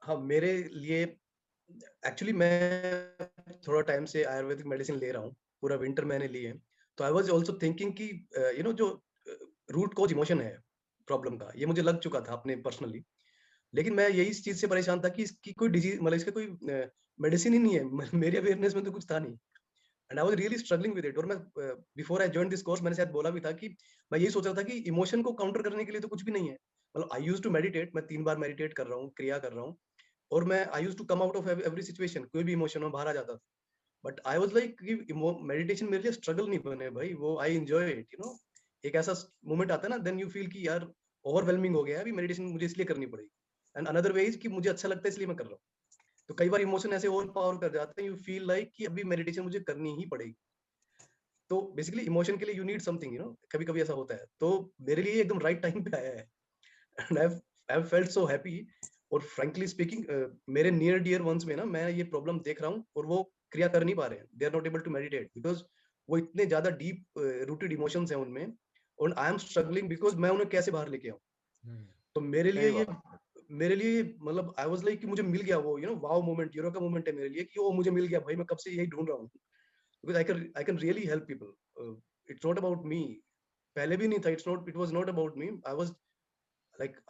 हाँ, मेरे लिए एक्चुअली मैं थोड़ा टाइम से आयुर्वेदिक मेडिसिन ले रहा हूँ, पूरा विंटर मैंने ली है। तो आई वाज़ आल्सो थिंकिंग कि जो रूट कॉज़ इमोशन है प्रॉब्लम का, ये मुझे लग चुका था अपने पर्सनली। लेकिन मैं यही इस चीज़ से परेशान था कि इसकी कोई डिज़ीज़ मतलब इसका कोई मेडिसिन ही नहीं है। मेरी अवेयरनेस में तो कुछ था नहीं। And I was really struggling with it. और मैं before I join this course मैंने शायद बोला भी था कि मैं यही सोच रहा था कि इमोशन को काउंटर करने के लिए तो कुछ भी नहीं है। मतलब आई यूज्ड टू मेडिटेट, मैं 3 बार मेडिटेट कर रहा हूँ, क्रिया कर रहा हूँ। और मैं I used to come out of every situation, कोई भी इमोशन हो बाहर आ जाता था। बट आई वाज़ लाइक कि मेडिटेशन मेरे लिए स्ट्रगल नहीं बने भाई, वो आई एन्जॉय इट, एक ऐसा मोमेंट आता है ना, देन यू फील कि यार ओवरवेलमिंग हो गया है, अभी मेडिटेशन मुझे इसलिए करनी पड़ेगी। एंड अनदर वे इज़ कि मुझे अच्छा लगता है इसलिए मैं कर रहा हूँ। तो कई बार इमोशन ऐसे ओवर पावर कर जाते हैं, यू फील लाइक कि अभी मेडिटेशन मुझे करनी ही पड़ेगी। तो बेसिकली इमोशन के लिए यू नीड समथिंग, कभी-कभी ऐसा होता है। तो मेरे लिए एकदम राइट टाइम पे आया है। And I have felt so happy. और फ्रैंकली स्पीकिंग मेरे नियर डियर वंस में ना मैं ये प्रॉब्लम देख रहा हूँ और वो क्रिया कर नहीं पा रहे हैं, they are not able to meditate because वो इतने ज्यादा डीप रूटेड इमोशंस हैं उनमें। और आई एम स्ट्रगलिंग बिकॉज मैं उन्हें कैसे बाहर लेके आऊँ। तो सही बात। मेरे लिए मतलब आई वाज लाइक कि मुझे मिल गया वो वाओ मोमेंट, यूरो का मोमेंट है मेरे लिए कि वो मुझे मिल गया भाई, मैं कब से यही ढूंढ रहा हूँ। Because I can really help people. It's not about me. पहले भी नहीं था, it was not about me.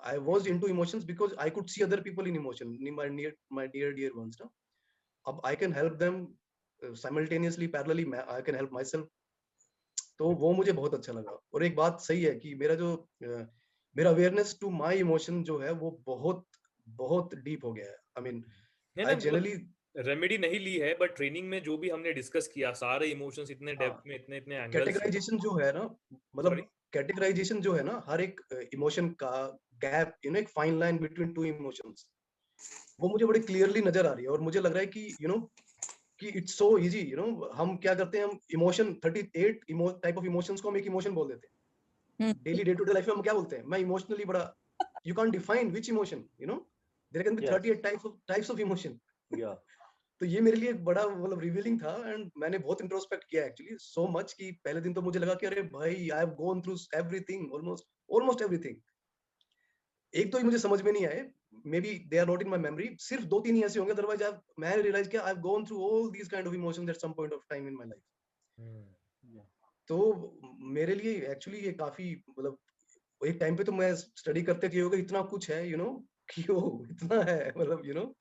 I was into emotions because I could see other people in emotion, my dear ones. No, अब I can help them simultaneously, parallelly. I can help myself. तो वो मुझे बहुत अच्छा लगा। और एक बात सही है कि मेरा अवेयरनेस टू माय इमोशन जो है वो बहुत बहुत डीप हो गया है। आई मीन नहीं आई नहीं, मतलब जनरली रेमेडी नहीं ली है, बट ट्रेनिंग में जो भी हमने डिस्कस किया, सारे इमोशंस इतने हाँ, डेप्थ में, इतने इतने एंगल्स से। कैटेगराइजेशन जो है ना, सॉरी। मतलब कैटेगराइजेशन जो है ना हर एक इमोशन का, गैप एक fine line between two emotions, वो मुझे बड़े क्लियरली नजर आ रही है। और मुझे लग रहा है कि कि इट्स सो इजी। हम क्या करते हैं, हम इमोशन 38 टाइप ऑफ इमोशंस को हम एक इमोशन बोल देते हम्म, हैं। Daily day to day life में हम क्या बोलते हैं, मैं इमोशनली बड़ा, you can define which emotion, there can be yes. 38 types of emotion. या तो ये मेरे लिए एक बड़ा मतलब रिवीलिंग था। एंड मैंने बहुत इंट्रोस्पेक्ट किया एक्चुअली, सो मच कि पहले दिन तो मुझे लगा कि अरे भाई I have gone through everything, almost almost everything. एक तो ही मुझे समझ में नहीं आए, maybe they are not in my memory, सिर्फ 2-3 ही ऐसे होंगे, अदरवाइज मैं रियलाइज किया I have gone through all these kind of emotions at some point of time in my life. तो मेरे लिए एक्चुअली ये काफी मतलब एक टाइम पे तो मैं स्टडी करते थे योगा, इतना कुछ है कि वो इतना है मतलब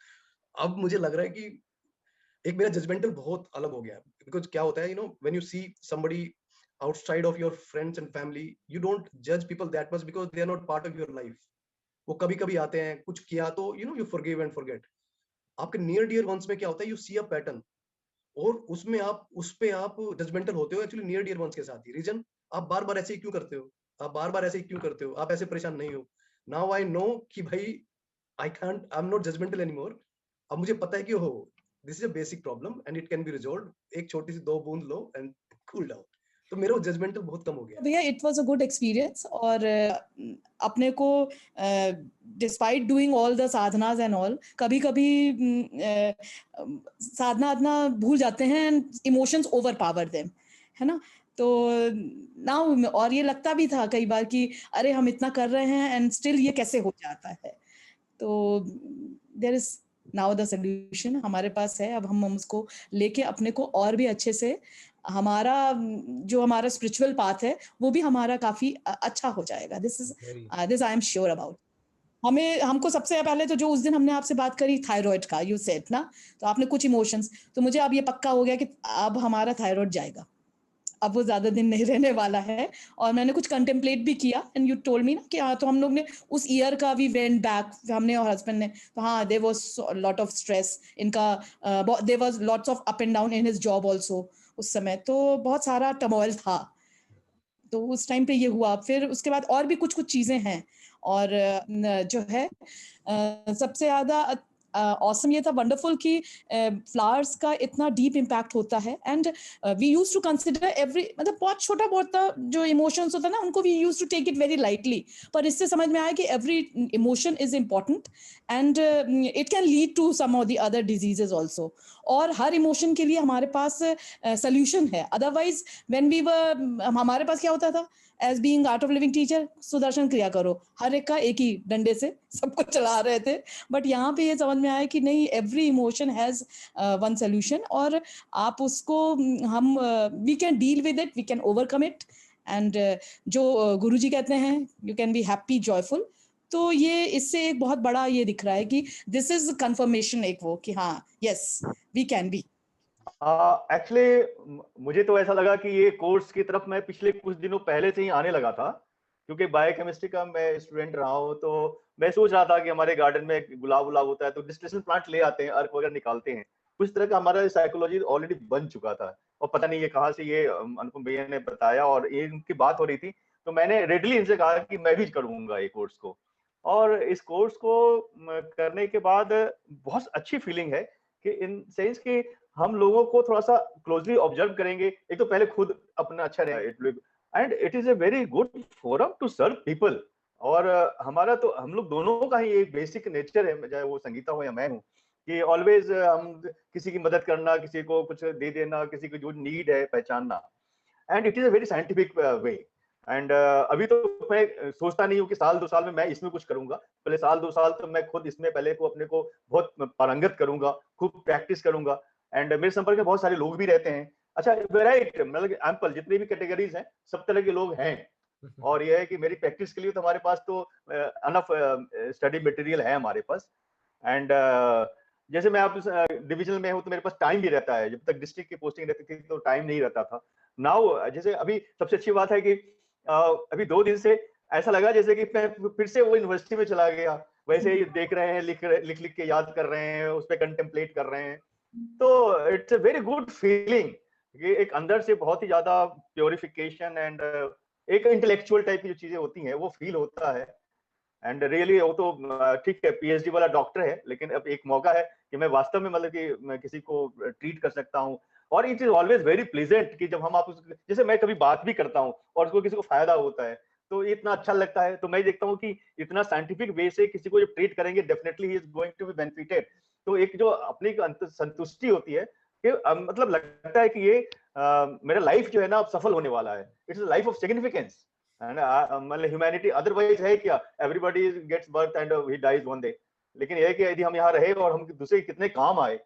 अब मुझे लग रहा है कि एक मेरा जजमेंटल बहुत अलग हो गया। बिकॉज क्या होता है, when you see somebody outside of your friends and family, you don't judge people that much because they are not part of your life. वो कभी कभी आते हैं, कुछ किया तो यू फॉरगिव एंड फॉरगेट। आपके नियर डियर वंस में क्या होता है, यू सी अ पैटर्न, और उसमें आप उस पे आप जजमेंटल होते हो एक्चुअली नियर डियर वंस के साथ ही। रीजन, आप बार बार ऐसे ही क्यों करते हो, आप बार बार ऐसे ही क्यों करते हो, आप ऐसे परेशान नहीं हो। नाउ आई नो कि भाई I am not judgmental anymore. अब मुझे पता है कि how this is a basic problem and it can be resolve. एक छोटी सी 2 बूंद लो एंड कूल डाउन। तो मेरा जजमेंटल बहुत कम हो गया तो भैया it was a good experience. और अपने को despite doing all the साधनास and all, कभी कभी साधना आधना भूल जाते हैं and emotions over power them, है ना। तो नाउ, और ये लगता भी था कई बार कि अरे हम इतना कर रहे हैं एंड स्टिल ये कैसे हो जाता है। तो there is now the solution हमारे पास है। अब हम उसको लेके अपने को और भी अच्छे से, हमारा जो हमारा स्पिरिचुअल पाथ है वो भी हमारा काफी अच्छा हो जाएगा। This I am sure about. हमको सबसे पहले तो जो उस दिन हमने आपसे बात करी थायराइड का, यू सेड ना, तो आपने कुछ इमोशंस, तो मुझे अब ये पक्का हो गया कि अब हमारा थायराइड जाएगा, अब वो ज्यादा दिन नहीं रहने वाला है। और मैंने कुछ कंटेम्पलेट भी किया एंड यू टोल्ड मी ना कि हाँ, तो हम लोग ने उस ईयर का भी वेंट बैक, हमने और हस्बैंड ने, तो हाँ there was lot of stress इनका, there was lots of up and down in his job also उस समय, तो बहुत सारा टर्मोइल था। तो उस टाइम पे ये हुआ, फिर उसके बाद और भी कुछ कुछ चीजें हैं। और जो है सबसे ज्यादा ऑसम ये था, वंडरफुल, कि फ्लावर्स का इतना डीप इम्पैक्ट होता है। And we use to consider every, मतलब बहुत छोटा बहुत जो इमोशंस होता है ना, उनको we use to take it very lightly. पर इससे समझ में आया कि every emotion is important and it can lead to some of the other diseases also. और हर इमोशन के लिए हमारे पास सोल्यूशन है। अदरवाइज व्हेन वी वर, हमारे पास क्या होता था, as being art of living teacher, Sudarshan Kriya करो, हर एक का एक ही डंडे से सबको चला रहे थे। बट यहाँ पे ये समझ में आया कि नहीं, every emotion has one solution, और आप उसको हम we can deal with it, we can overcome it, and जो गुरुजी कहते हैं you can be happy joyful. तो ये इससे एक बहुत बड़ा ये दिख रहा है कि दिस इज कंफर्मेशन, एक वो कि हाँ yes we can be. Actually मुझे तो ऐसा लगा कि ये कोर्स की तरफ मैं पिछले कुछ दिनों पहले से ही आने लगा था, क्योंकि बायोकेमिस्ट्री का मैं स्टूडेंट रहा हूँ। तो मैं सोच रहा था कि हमारे गार्डन में गुलाब उलाब होता है तो डिस्टिलेशन प्लांट ले आते हैं, अर्क वगैरह निकालते हैं, कुछ तरह का हमारा साइकोलॉजी ऑलरेडी बन चुका था। और पता नहीं ये कहाँ से ये अनुपम भैया ने बताया और ये इनकी बात हो रही थी, तो मैंने रेडली इनसे कहा कि मैं भी करूंगा ये कोर्स को। और इस कोर्स को करने के बाद बहुत अच्छी फीलिंग है कि इन सेंस कि हम लोगों को थोड़ा सा क्लोजली ऑब्जर्व करेंगे। एक तो पहले खुद अपना अच्छा रहे, and it is a very good forum to serve people. और हमारा तो हम लोग दोनों का ही एक बेसिक नेचर है, चाहे वो संगीता हो या मैं हूँ, कि ऑलवेज हम किसी की मदद करना, किसी को कुछ दे देना, किसी को जो नीड है पहचानना, and it is a very scientific way. And अभी तो मैं सोचता नहीं हूँ कि साल 2 साल में मैं इसमें कुछ करूंगा, पहले साल 2 साल तो मैं खुद इसमें पहले को अपने को बहुत पारंगत करूंगा, खूब प्रैक्टिस करूंगा। एंड मेरे संपर्क में बहुत सारे लोग भी रहते हैं, अच्छा वेराइट, मतलब एम्पल जितनी भी कैटेगरीज हैं सब तरह के लोग हैं। और यह है कि मेरी प्रैक्टिस के लिए तो हमारे पास तो अनफ स्टडी मटेरियल है हमारे पास। एंड जैसे मैं आप डिविजनल में हूँ तो मेरे पास टाइम भी रहता है, जब तक डिस्ट्रिक्ट की पोस्टिंग रहती थी तो टाइम नहीं रहता था। नाउ जैसे अभी सबसे अच्छी बात है कि अभी 2 दिन से ऐसा लगा जैसे कि मैं फिर से वो यूनिवर्सिटी में चला गया, वैसे ही देख रहे हैं, लिख लिख के याद कर रहे हैं, उस पर कंटेम्पलेट कर रहे हैं। तो it's a very good feeling, ये एक अंदर से बहुत ही ज्यादा प्योरिफिकेशन एंड एक इंटेलेक्चुअल टाइप की जो चीजें होती हैं वो फील होता है। एंड रियली वो तो ठीक है, पीएचडी वाला डॉक्टर है, लेकिन अब एक मौका है कि मैं वास्तव में मतलब कि मैं किसी को ट्रीट कर सकता हूँ। और it is always very pleasant कि जब हम आप जैसे मैं कभी बात भी करता हूँ और उसको किसी को फायदा होता है तो ये इतना अच्छा लगता है। तो मैं देखता हूँ कि इतना साइंटिफिक वे से किसी को जब ट्रीट करेंगे definitely he is going to be benefited. तो एक जो अपनी संतुष्टि होती है कि मतलब लगता है कि ये मेरा लाइफ जो है ना अब सफल होने वाला है, इट्स लाइफ ऑफ सिग्निफिकेंस। मतलब ह्यूमैनिटी अदरवाइज है क्या, everybody gets birth and he dies one day. लेकिन यह है कि यदि हम यहाँ रहे और हम दूसरे कितने काम आए,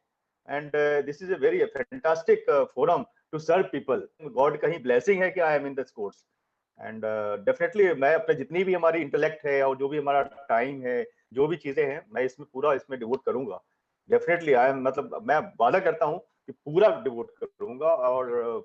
and this is a very fantastic forum to serve people. God का ही ब्लेसिंग है कि I am in this course. And definitely मैं अपने जितनी भी हमारी इंटेलेक्ट है और जो भी हमारा टाइम है, जो भी चीजें हैं, मैं इसमें पूरा इसमें डिवोट करूंगा। डेफिनेटली आई एम, मतलब मैं वादा करता हूँ कि पूरा डिवोट करूंगा और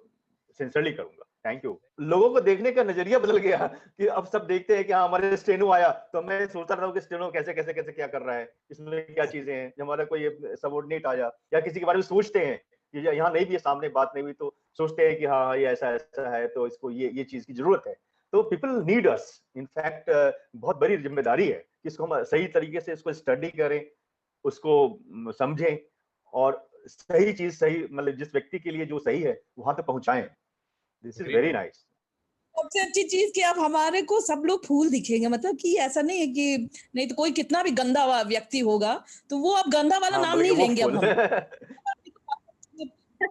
सिंसियरली करूंगा। Thank you. लोगों को देखने का नजरिया बदल गया कि अब सब देखते हैं कि हाँ हमारे स्टेनो आया, तो मैं सोचता रहा हूँ कि स्टेनो कैसे कैसे कैसे क्या कर रहा है, इसमें क्या चीजें हैं। जब हमारा कोई सबऑर्डिनेट आया या किसी के बारे में सोचते हैं, यहाँ नहीं भी सामने बात नहीं हुई तो सोचते हैं कि हाँ ये ऐसा ऐसा है तो इसको ये चीज की जरूरत है। तो पीपल नीड अस। इनफैक्ट बहुत बड़ी जिम्मेदारी है कि इसको हम सही तरीके से इसको स्टडी करें, उसको समझें और सही चीज सही, मतलब जिस व्यक्ति के लिए जो सही है वहां तक पहुंचाएं। This is very nice. सबसे अच्छी चीज कि अब हमारे को सब लोग फूल दिखेंगे, मतलब कि ऐसा नहीं है कि नहीं तो कोई कितना भी गंदा व्यक्ति होगा तो वो अब गंदा वाला नाम नहीं लेंगे अब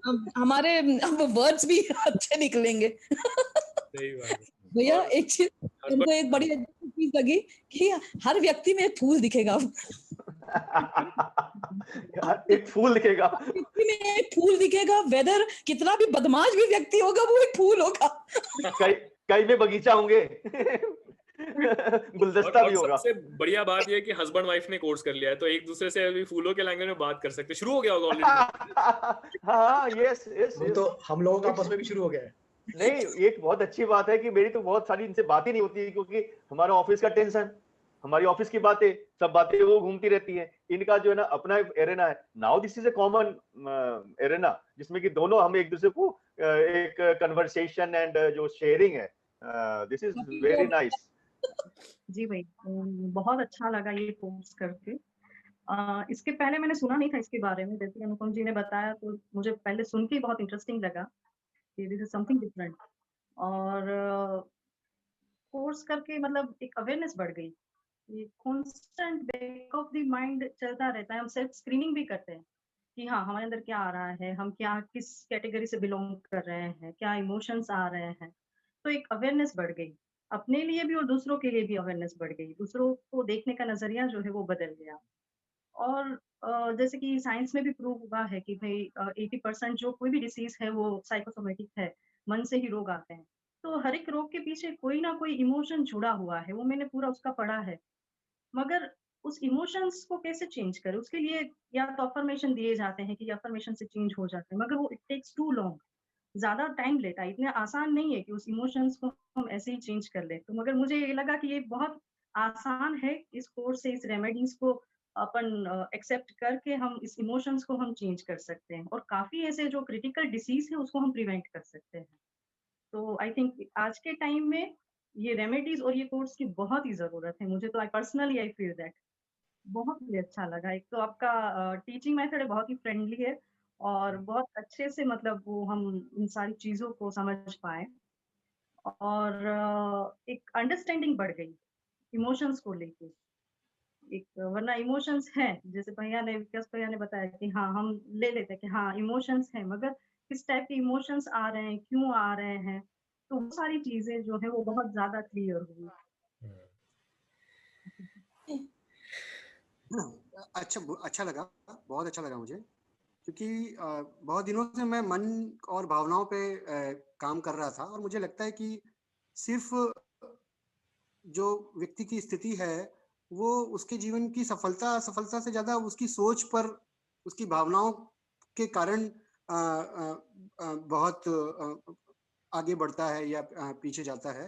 हम हमारे अब वर्ड्स भी अच्छे निकलेंगे। सही बात है। भैया और एक चीज उनको एक बड़ी चीज लगी कि हर व्यक्ति में एक फूल दिखेगा। एक फूल दिखेगा, व्यक्ति में एक फूल दिखेगा, वेदर कितना भी बदमाश भी व्यक्ति होगा वो एक फूल होगा। कई में बगीचा होंगे, गुलदस्ता भी होगा। सबसे बढ़िया बात ये है कि हस्बैंड वाइफ ने कोर्स कर लिया है तो एक दूसरे से अभी फूलों के लैंग्वेज में बात कर सकते, शुरू हो गया होगा ऑलरेडी। हाँ यस यस, तो हम लोगों का आपस में भी शुरू हो गया है। नहीं एक बहुत अच्छी बात है कि मेरी तो बहुत सारी इनसे बातें नहीं होती क्योंकि हमारा ऑफिस का टेंशन, हमारी ऑफिस की बातें, सब बातें वो घूमती रहती हैं। इनका जो है ना अपना एरेना है। Now this is a common arena जिसमें कि दोनों हम एक दूसरे को एक कन्वर्सेशन एंड जो शेयरिंग है, दिस इज वेरी नाइस। जी भाई, बहुत अच्छा लगा ये कोर्स करके। इसके पहले मैंने सुना नहीं था इसके बारे में, जैसे अनुपम जी ने बताया तो मुझे पहले सुन के बहुत इंटरेस्टिंग लगा कि दिस इज समथिंग डिफरेंट। और कोर्स करके मतलब एक अवेयरनेस बढ़ गई, ये constant back of the mind चलता रहता है। हम सेल्फ स्क्रीनिंग भी करते हैं कि हाँ हमारे अंदर क्या आ रहा है, हम क्या किस कैटेगरी से बिलोंग कर रहे हैं, क्या इमोशंस आ रहे हैं। तो एक अवेयरनेस बढ़ गई, अपने लिए भी और दूसरों के लिए भी अवेयरनेस बढ़ गई, दूसरों को देखने का नजरिया जो है वो बदल गया। और जैसे कि साइंस में भी प्रूव हुआ है कि भाई 80% जो कोई भी डिसीज है वो साइकोसोमेटिक है, मन से ही रोग आते हैं। तो हर एक रोग के पीछे कोई ना कोई इमोशन जुड़ा हुआ है, वो मैंने पूरा उसका पढ़ा है। मगर उस इमोशंस को कैसे चेंज करें, उसके लिए या तो अफर्मेशन दिए जाते हैं कि अफर्मेशन से चेंज हो जाते हैं, मगर वो इट टेक्स टू लॉन्ग, ज़्यादा टाइम लेता है, इतना आसान नहीं है कि उस इमोशंस को हम ऐसे ही चेंज कर लें। तो मगर मुझे ये लगा कि ये बहुत आसान है, इस कोर्स से इस रेमेडीज़ को अपन एक्सेप्ट करके हम इस इमोशंस को हम चेंज कर सकते हैं और काफ़ी ऐसे जो क्रिटिकल डिसीज़ है उसको हम प्रिवेंट कर सकते हैं। तो आई थिंक आज के टाइम में ये रेमेडीज़ और ये कोर्स की बहुत ही ज़रूरत है। मुझे तो I personally I feel that. बहुत ही अच्छा लगा। एक तो आपका टीचिंग मेथड बहुत ही फ्रेंडली है और बहुत अच्छे से मतलब वो हम इन सारी चीज़ों को समझ पाए और एक अंडरस्टैंडिंग बढ़ गई इमोशंस को लेके। एक वरना इमोशंस हैं, जैसे भैया ने विकास भैया ने बताया कि हाँ, हम ले लेते हैं कि हाँ, इमोशंस हैं, मगर किस टाइप के इमोशंस आ रहे हैं, क्यों आ रहे हैं, तो वो सारी चीज़ें जो है वो बहुत ज़्यादा क्लियर हुई। अच्छा लगा, बहुत अच्छा लगा मुझे, क्योंकि बहुत दिनों से मैं मन और भावनाओं पे काम कर रहा था और मुझे लगता है कि सिर्फ जो व्यक्ति की स्थिति है वो उसके जीवन की सफलता से ज्यादा उसकी सोच पर, उसकी भावनाओं के कारण बहुत आगे बढ़ता है या पीछे जाता है।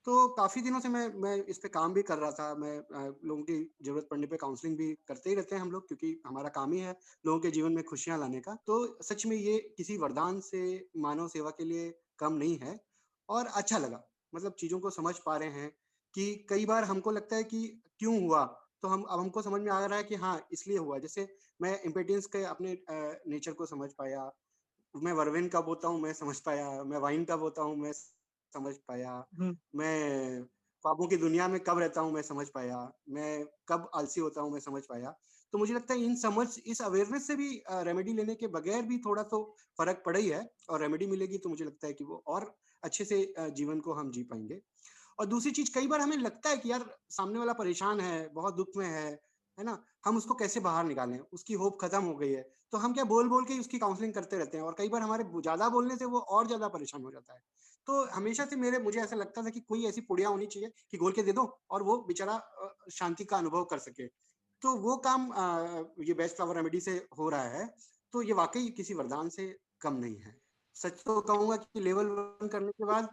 तो काफी दिनों से मैं इस पे काम भी कर रहा था। मैं लोगों की जरूरत पड़ने पे काउंसलिंग भी करते ही रहते हैं हम लोग, क्योंकि हमारा काम ही है लोगों के जीवन में खुशियां लाने का। तो सच में ये किसी वरदान से मानव सेवा के लिए कम नहीं है और अच्छा लगा। मतलब चीजों को समझ पा रहे हैं कि कई बार हमको लगता है कि क्यों हुआ, तो अब हमको समझ में आ रहा है कि हाँ इसलिए हुआ। जैसे मैं इम्पेटियंस के अपने नेचर को समझ पाया, मैं वर्वेन कब होता हूँ मैं समझ पाया, मैं वाइन कब होता हूँ मैं समझ पाया, मैं ख्वाबों की दुनिया में कब रहता हूँ मैं समझ पाया, मैं कब आलसी होता हूँ मैं समझ पाया। तो मुझे लगता है इस अवेयरनेस से भी रेमेडी लेने के बगैर भी थोड़ा तो फर्क पड़ा ही है, और रेमेडी मिलेगी तो मुझे लगता है कि वो और अच्छे से जीवन को हम जी पाएंगे। और दूसरी चीज, कई बार हमें लगता है कि यार सामने वाला परेशान है, बहुत दुख में है ना, हम उसको कैसे बाहर निकालें, उसकी होप खत्म हो गई है, तो हम क्या बोल बोल के उसकी काउंसलिंग करते रहते हैं और कई बार हमारे ज्यादा बोलने से वो और ज्यादा परेशान हो जाता है। तो हमेशा से मुझे ऐसा लगता था कि कोई ऐसी पुड़िया होनी चाहिए कि घोल के दे दो और वो बेचारा शांति का अनुभव कर सके। तो वो काम ये बेस्ट फ्लावर रेमेडी से हो रहा है। तो ये वाकई किसी वरदान से कम नहीं है। सच तो कहूंगा कि लेवल 1 करने के बाद,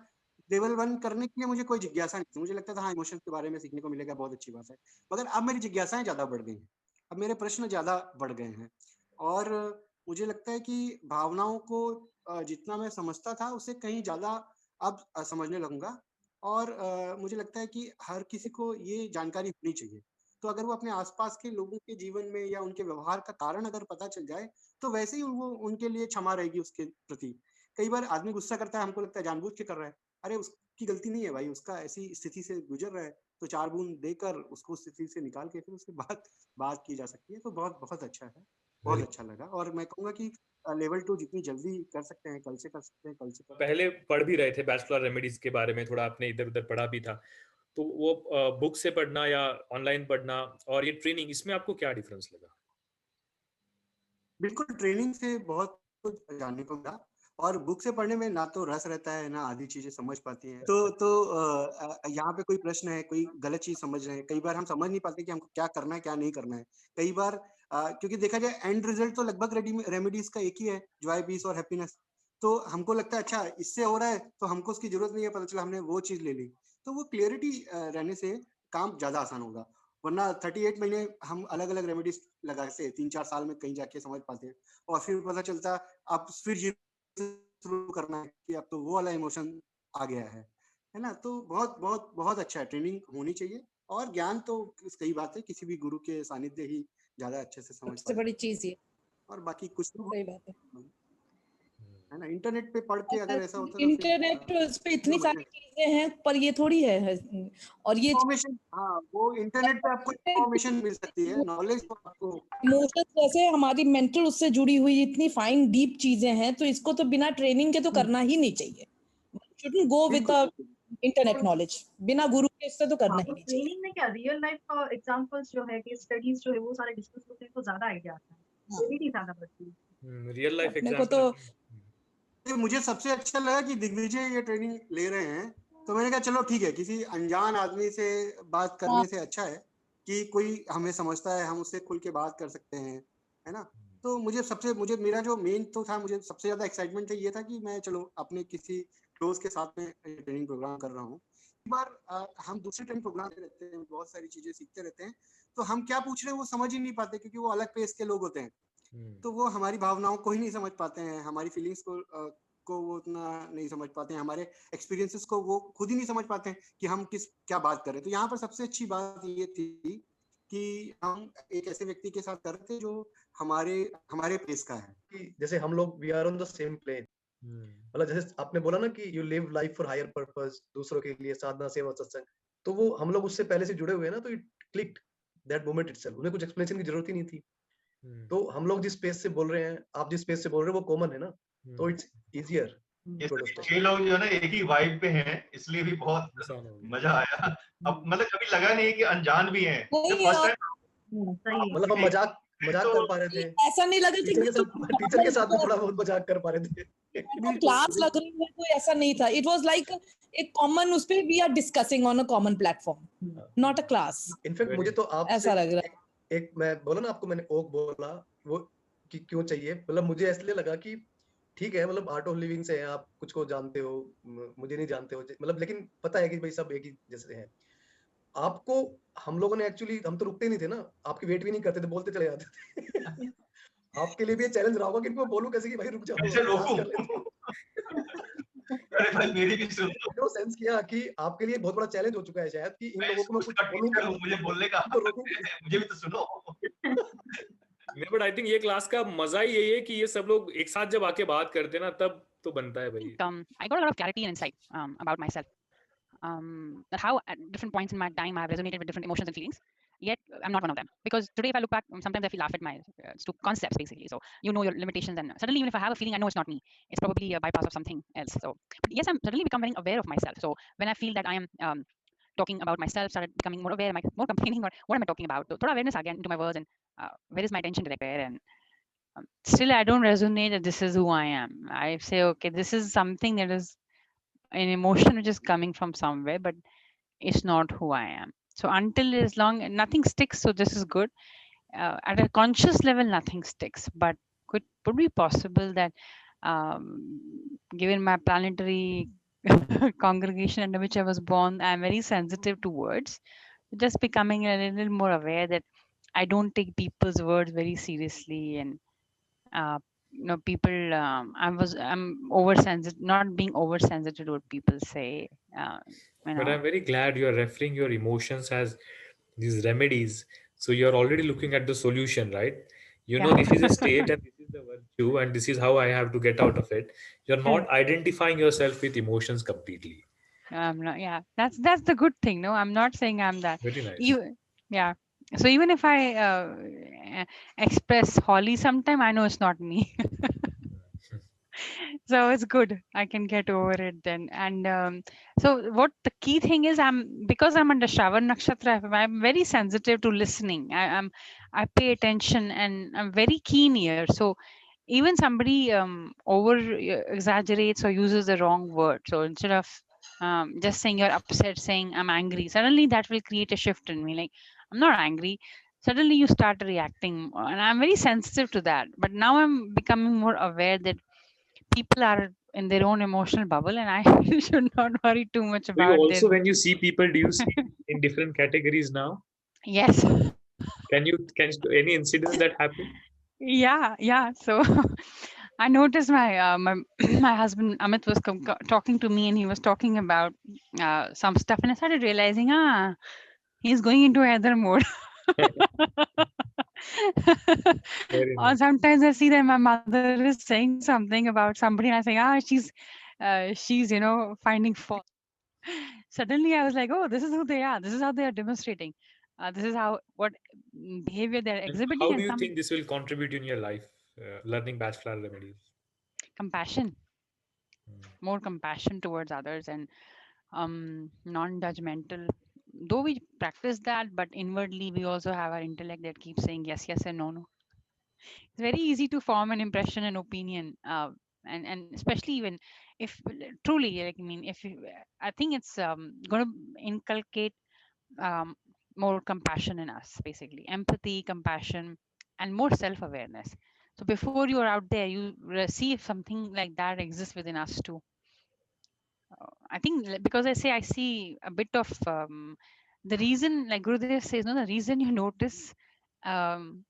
लेवल 1 करने के लिए मुझे कोई जिज्ञासा नहीं थी। मुझे लगता था हाँ इमोशन के बारे में सीखने को मिलेगा, बहुत अच्छी बात है। मगर अब मेरी जिज्ञासाएं ज्यादा बढ़ गई हैं, अब मेरे प्रश्न ज्यादा बढ़ गए हैं और मुझे लगता है कि भावनाओं को जितना मैं समझता था उससे कहीं ज्यादा अब समझने लगूंगा। और मुझे लगता है कि हर किसी को ये जानकारी होनी चाहिए। तो अगर वो अपने आसपास के लोगों के जीवन में या उनके व्यवहार का कारण अगर पता चल जाए तो वैसे ही वो उनके लिए क्षमा रहेगी उसके प्रति। कई बार आदमी गुस्सा करता है, हमको लगता है जानबूझ के कर रहा है, अरे उसकी गलती नहीं है भाई, उसका ऐसी स्थिति से गुजर रहा है, तो 4 बूंद देकर उसको उस स्थिति से निकाल के फिर उसके बाद बात की जा सकती है। तो बहुत बहुत अच्छा है, बहुत अच्छा लगा। और मैं कहूंगा कि लेवल 2 जितनी जल्दी कर सकते हैं, कल से कर सकते हैं, कल से पहले पढ़ भी रहे थे बैचलर रेमेडीज के बारे में, थोड़ा आपने इधर उधर पढ़ा भी था, तो वो बुक से पढ़ना या ऑनलाइन पढ़ना और ये ट्रेनिंग, इसमें आपको क्या डिफरेंस लगा? बिल्कुल, ट्रेनिंग से बहुत कुछ जानने को मिला और बुक से पढ़ने में ना तो रस रहता है, ना आधी चीजें समझ पाती हैं। तो यहाँ पे कोई प्रश्न है, कोई गलत चीज समझ रहे हैं, कई बार हम समझ नहीं पाते कि हमको क्या करना है क्या नहीं करना है। कई बार क्योंकि देखा जाए एंड रिजल्ट तो लगभग रेमेडीज का एक ही है, जॉय, पीस और हैप्पीनेस। तो हमको लगता है अच्छा इससे हो रहा है तो हमको उसकी जरूरत नहीं है, पता चला हमने वो चीज ले ली। तो वो क्लियरिटी रहने से काम ज्यादा आसान होगा। वरना 38 महीने हम अलग अलग रेमेडीज लगाते, 3-4 साल में कहीं जाके समझ पाते और फिर पता चलता अब फिर शुरू करना है कि अब तो वो वाला इमोशन आ गया है ना। तो बहुत बहुत बहुत अच्छा है, ट्रेनिंग होनी चाहिए। और ज्ञान तो सही बात है, किसी भी गुरु के सानिध्य ही ज्यादा अच्छे से समझ सबसे बड़ी चीज ये, और बाकी कुछ तो सही बात है ना, इंटरनेट पे पढ़ के अगर ऐसा होता तो इंटरनेट उस पे इतनी सारी चीजें हैं, पर ये थोड़ी है। और ये इन्फॉर्मेशन, हाँ वो इंटरनेट पे आपको इन्फॉर्मेशन मिल सकती है, नॉलेज तो आपको, इमोशंस जैसे हमारी मेंटल उससे जुड़ी हुई इतनी फाइन डीप चीजें हैं, तो इसको तो बिना ट्रेनिंग के तो करना ही नहीं चाहिए। shouldn't go with the internet knowledge. बिना गुरु के इससे तो करना ही नहीं चाहिए. ट्रेनिंग में क्या रियल लाइफ का एग्जांपल्स जो है, केस स्टडीज जो है वो सारे डिस्कस होते हैं तो ज्यादा आइडिया आता है. ये भी ज्यादा बढ़ती है. रियल लाइफ अपने को एग्जांपल. तो मुझे सबसे अच्छा लगा कि दिग्विजय ये ट्रेनिंग ले रहे हैं, तो मैंने कहा चलो ठीक है, किसी अनजान आदमी से बात करने से अच्छा है कि कोई हमें समझता है, हम उससे खुल के बात कर सकते हैं, है ना. तो मुझे मेरा जो मेन तो था, मुझे सबसे ज्यादा एक्साइटमेंट ये था कि मैं चलो अपने किसी क्लोज के साथ में ट्रेनिंग प्रोग्राम कर रहा हूँ. एक बार हम दूसरे ट्रेनिंग प्रोग्राम रहते हैं, बहुत सारी चीजें सीखते रहते हैं, तो हम क्या पूछ रहे हैं वो समझ ही नहीं पाते, क्योंकि वो अलग पेस के लोग होते हैं. तो वो हमारी भावनाओं को ही नहीं समझ पाते हैं, हमारी फीलिंग्स को वो उतना नहीं समझ पाते हैं, हमारे एक्सपीरियंसेस को वो खुद ही नहीं समझ पाते हैं कि हम क्या बात कर रहे हैं. तो यहाँ पर सबसे अच्छी बात ये थी कि हम एक ऐसे व्यक्ति के साथ कर रहे थे जो हमारे पेस का है. कि जैसे हम लोग we are on the same plane. मतलब जैसे आपने बोला ना कि you live life for higher purpose, दूसरों के लिए साधना, सेवा, सत्संग, तो वो हम लोग उससे पहले से जुड़े हुए हैं ना, तो it clicked that moment itself. उन्हें कुछ एक्सप्लेनेशन की जरूरत ही नहीं थी. तो हम लोग जिस स्पेस से बोल रहे हैं, आप जिस स्पेस से बोल रहे हैं, वो कॉमन है ना, तो इट्स इजियर. छह लोग जो है ना एक ही वाइब पे हैं, इसलिए भी बहुत मजा आया. अब मतलब कभी लगा नहीं कि अनजान भी हैं. फर्स्ट टाइम मतलब हम मजाक कर पा रहे थे. ऐसा नहीं लगा कि टीचर के साथ थोड़ा बहुत मजाक कर पा रहे थे. क्लास लग रही है, कोई ऐसा नहीं था. इट वाज लाइक एक कॉमन, उस पे we are discussing on a common platform, not a class. In fact मुझे तो आप ऐसा लग रहा है. एक मैं बोला ना आपको, मैंने ओक बोला वो कि क्यों चाहिए, मतलब मुझे इसलिए लगा कि ठीक है, मतलब आर्ट ऑफ लिविंग से हैं आप, कुछ को जानते हो, मुझे नहीं जानते हो, मतलब लेकिन पता है कि भाई सब एक ही जैसे हैं. आपको हम लोगों ने एक्चुअली, हम तो रुकते ही नहीं थे ना, आपकी वेट भी नहीं करते थे, बोलते चले जाते थे. आपके लिए भी ये चैलेंज रहा होगा कि इनको बोलूं कैसे कि भाई रुक जाओ, कैसे रोकूं. अरे भाई मेरी भी सुन लो. जो सेंस किया कि आपके लिए बहुत बड़ा चैलेंज हो चुका है शायद कि इन लोगों को मैं कुछ बोलूं, मुझे बोलने का तो रोकूं, मुझे भी तो सुनो. बट आई थिंक ये क्लास का मजा ही यही है कि ये सब लोग एक साथ जब आके बात करते हैं ना, तब तो बनता है भाई. I got a lot of clarity and insight about myself. That how at different points in my time I have resonated with different emotions and feelings. Yet I'm not one of them, because today if I look back, sometimes I feel laugh at my concepts basically. So you know your limitations, and suddenly even if I have a feeling, I know it's not me. It's probably a bypass of something else. So, but yes, I'm suddenly become very aware of myself. So when I feel that I am talking about myself, started becoming more aware, more complaining, or what am I talking about? So thoda awareness again into my words, and where is my attention directed? And still I don't resonate that this is who I am. I say, okay, this is something that is an emotion which is coming from somewhere, but it's not who I am. So until as long nothing sticks, so this is good. At a conscious level, nothing sticks. But would be possible that given my planetary congregation under which I was born, I'm very sensitive to words. Just becoming a little more aware that I don't take people's words very seriously, and people. I'm oversensitive, not being oversensitive to what people say. But I'm very glad you're referring your emotions as these remedies. So you're already looking at the solution, right? You know, this is a state and this is the virtue and this is how I have to get out of it. You're not identifying yourself with emotions completely. I'm not. Yeah, that's the good thing. No, I'm not saying I'm that. Very nice. Yeah. So even if I express Holly sometime, I know it's not me. So it's good. I can get over it then. And so what the key thing is, because I'm under Shravan Nakshatra, I'm very sensitive to listening. I pay attention and I'm very keen here. So even somebody over exaggerates or uses the wrong word. So instead of just saying you're upset, saying I'm angry, suddenly that will create a shift in me. Like, I'm not angry. Suddenly you start reacting, and I'm very sensitive to that. But now I'm becoming more aware that people are in their own emotional bubble, and I should not worry too much about it. Also, when you see people, do you see in different categories now? Yes. Can any incidents that happen? Yeah. So I noticed my my husband Amit was talking to me, and he was talking about some stuff, and I started realizing, he's going into other mode. Or sometimes I see that my mother is saying something about somebody, and I say, she's finding fault. Suddenly I was like, oh, this is who they are. This is how they are demonstrating. This is what behavior they're exhibiting. How do you think this will contribute in your life, learning Bajflower remedies? Compassion. more compassion towards others, and non-judgmental. Though we practice that, but inwardly we also have our intellect that keeps saying yes, yes, and no, no. It's very easy to form an impression and opinion, and especially when if truly, like, I mean, if you, I think it's going to inculcate um, more compassion in us, basically empathy, compassion, and more self-awareness. So before you're out there, you see if something like that exists within us too. I think because I see a bit of the reason, like Gurudev says, no, the reason you notice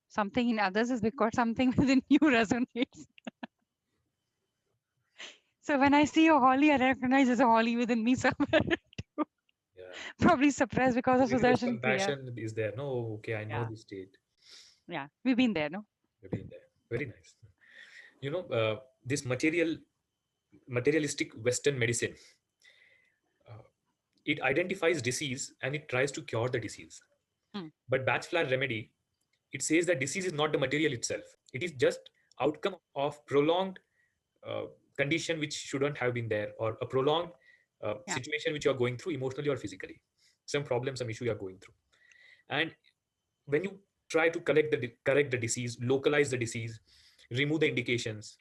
something in others is because something within you resonates. So when I see a holly, I recognize there's a holly within me somewhere. Yeah. Probably suppressed because of Maybe this Sudarshan Kriya. compassion is there. No, okay, I know Yeah. the state. Yeah, we've been there, no? We've been there. Very nice. You know, this materialistic Western medicine, it identifies disease and it tries to cure the disease. But Bach Flower remedy, it says that disease is not the material itself. It is just outcome of prolonged condition which shouldn't have been there, or a prolonged situation which you are going through emotionally or physically. Some problem, some issue you are going through. And when you try to correct the disease, localize the disease, remove the indications.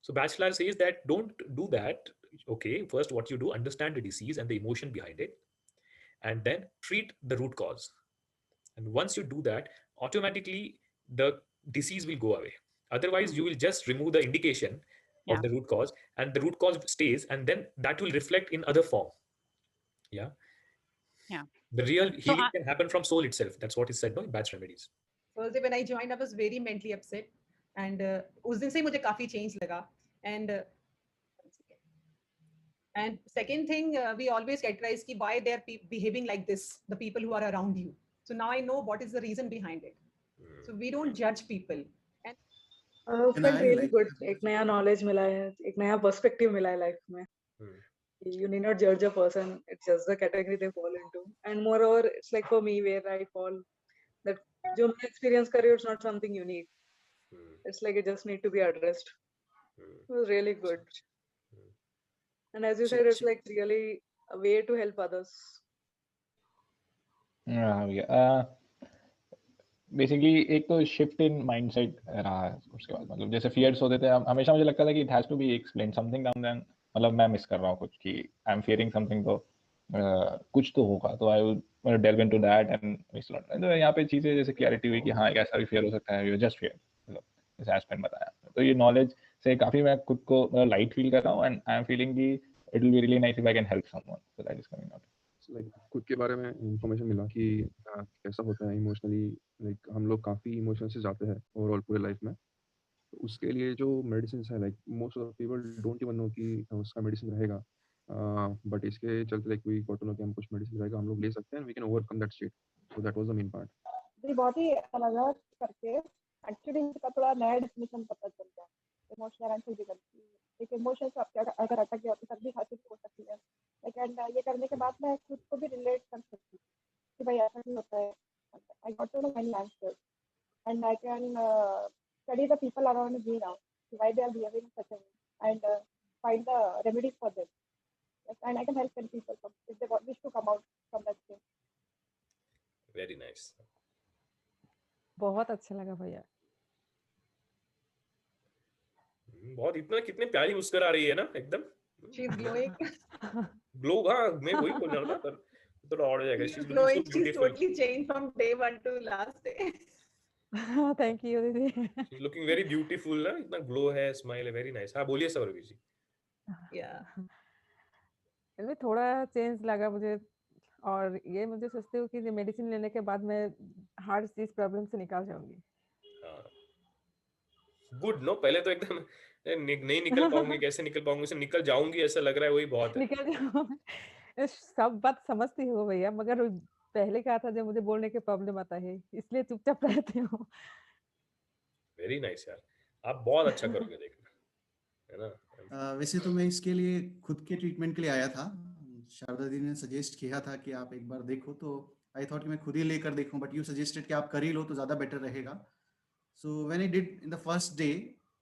So Bach Flower says that don't do that. Okay, first what you do, understand the disease and the emotion behind it, and then treat the root cause. And once you do that, automatically the disease will go away. Otherwise, you will just remove the indication of the root cause, and the root cause stays, and then that will reflect in other form. Yeah. Yeah. The real healing can happen from soul itself. That's what is said, no, in Bach remedies. First day when I joined, I was very mentally upset, and उस दिन से ही मुझे काफी change लगा. And second thing, we always categorize ki why they're behaving like this, the people who are around you. So now I know what is the reason behind it. So we don't judge people. And felt really good. एक नया knowledge मिला है, एक नया perspective मिला है life में. You need not judge a person. It's just the category they fall into. And moreover, it's like for me where I fall, that जो मैं experience कर रही हूँ, it's not something unique. It's like it just need to be addressed. It was really good. And as you said, it's like really a way to help others. Basically एक तो shift in mindset रहा है उसके बाद, मतलब जैसे fears होते थे, हमेशा मुझे लगता था कि it has to be explain something down then, मतलब मैं मिस कर रहा हूँ कुछ, कि आई एम फियरिंग समथिंग, तो कुछ तो होगा, तो I will delve into that and miss lot. तो यहाँ पे चीजें जैसे क्लैरिटी हुई कि हाँ एक ऐसा भी फियर हो सकता है, यू जस्ट फियर, मतलब जैसे एस्पेन बताया. तो ये नॉलेज से काफी मैं खुद को लाइट फील कर रहा हूँ, एंड आई एम फीलिंग कि it will be really nice if I can help someone. So that is coming out. Like खुद के बारे में इंफॉर्मेशन मिला कि कैसा होता है इमोशनली, लाइक हम लोग काफ़ी इमोशन से जाते हैं ओवरऑल पूरे लाइफ में. तो उसके लिए जो मेडिसिन है, like most of people don't even know कि उसका मेडिसिन रहेगा, बट इसके चलते like we got to know कि हम कुछ मेडिसिन रहेगा हम लोग ले सकते हैं, we can overcome that state. So that was the main part. ये बहुत ही अलग करके एक्चुअली इसका थोड़ा नया डेफिनेशन पता चलता है इमोशनल एंड फिजिकल. एक इमोशन से आपके अगर अटक गया तो सर्दी खांसी हो सकती है. एंड ये करने के बाद मैं खुद को भी रिलेट कर सकती हूँ कि भाई ऐसा नहीं होता है. I got to know many answers and I can study the people around me now, why they are behaving such a way, and find the remedies for them. Yes, and I can help many people if they wish to come out from that state. Very nice. बहुत अच्छा लगा भैया. बहुत, इतना कितने प्यारी मुस्कुरा रही है ना एकदम. She is glowing. ग्लो, हाँ मैं वही बोल रहा था, पर थोड़ा और हो जाएगा. She is glowing. so She's totally changed from day one to last day. Thank you दीदी. She's looking very beautiful ना, इतना ग्लो है, स्माइल है, वेरी नाइस. हाँ बोलिए सौरभी जी. इसमें थोड़ा चेंज लगा मुझे, और ये मुझे सोचती हूँ कि मेडिसिन लेने के बाद मैं हार्ट डिजीज प्रॉब्लम से निकाल जाऊंगी. गुड नो, पहले तो एकदम नहीं निकल पाऊंगी, कैसे निकल पाऊंगी, से निकल जाऊंगी ऐसा लग रहा है, वही बहुत है. निकल जाऊंगी. सब बात समझती हो भैया, मगर पहले कहा था जब मुझे बोलने के प्रॉब्लम आता है, इसलिए चुपचाप रहती हूँ. वेरी नाइस यार, आप बहुत अच्छा करोगे देखना, है ना. वैसे तो मैं इसके लिए खुद के ट्रीटमेंट के लिए आया था. शारदा दी ने सजेस्ट किया था कि आप एक बार देखो, तो आई थॉट कि मैं खुद ही लेकर देखूं, बट यू सजेस्टेड कि आप कर ही लो तो ज़्यादा बेटर रहेगा. So when I did in the first day,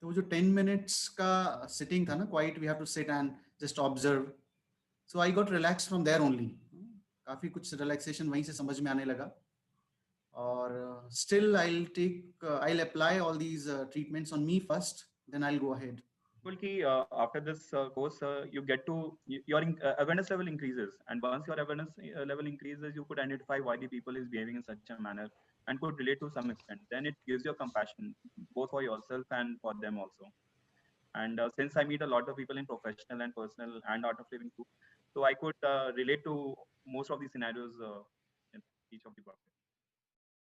तो वो जो 10 minutes का sitting था ना, quiet, we have to sit and just observe. So I got relaxed from there only. काफी कुछ relaxation वहीं से समझ में आने लगा. और still I'll apply all these treatments on me first, then I'll go ahead. After this course, you get to your awareness level increases, and once your awareness level increases, you could identify why the people is behaving in such a manner and could relate to some extent. Then it gives you compassion both for yourself and for them also. And since I meet a lot of people in professional and personal and art of living too, so I could relate to most of the scenarios in each of the process.